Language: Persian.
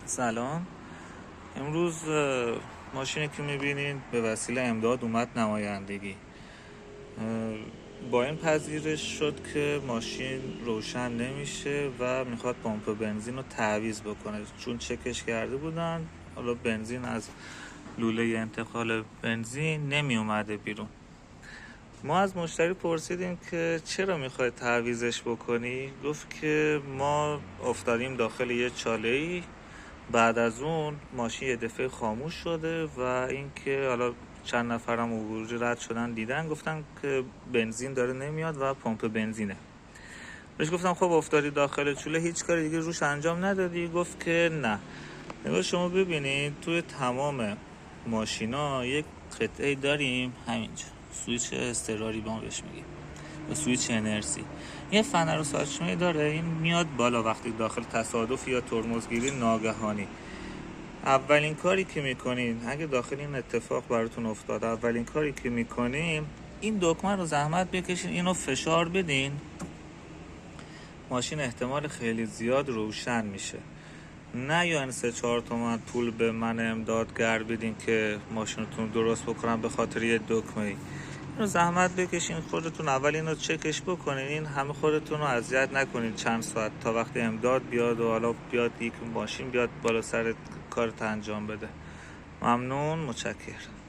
سلام. امروز ماشینی که میبینین به وسیله امداد اومد نمایندگی. با این پذیرش شد که ماشین روشن نمیشه و میخواد پمپ بنزین رو تعویض بکنه، چون چکش کرده بودن. حالا بنزین از لوله انتقال بنزین نمی اومده بیرون. ما از مشتری پرسیدیم که چرا میخوای تعویضش بکنی؟ گفت که ما افتادیم داخل یه چاله‌ای، بعد از اون ماشین یه دفعه خاموش شده و اینکه حالا چند نفرم عبوری رد شدن دیدن، گفتن که بنزین داره نمیاد و پمپ بنزینه. بهش گفتم خب افتادی داخل چوله، هیچ کاری دیگه روش انجام ندادی؟ گفت که نه. نگاه شما ببینید توی تمام ماشینا یک قطعه داریم همینجا، سویچ استراری با ما بهش میگیم، یا سویچ انرسی. یه فنر و ساچمه داره، این میاد بالا وقتی داخل تصادف یا ترمزگیری ناگهانی. اولین کاری که میکنین اگه داخل این اتفاق براتون افتاد، اولین کاری که میکنین این دکمه رو زحمت بکشین، اینو فشار بدین، ماشین احتمال خیلی زیاد روشن میشه. نه یا 3-4 تومن پول به من امدادگر بدین که ماشینتون درست بکنم به خاطر یه دکمه ای. اینو زحمت بکشین خودتون، اول اینو چکش بکنین، این همه خودتون رو اذیت نکنین چند ساعت تا وقتی امداد بیاد و حالا بیاد یک ماشین بیاد بالا سر کارت انجام بده. ممنون، متشکرم.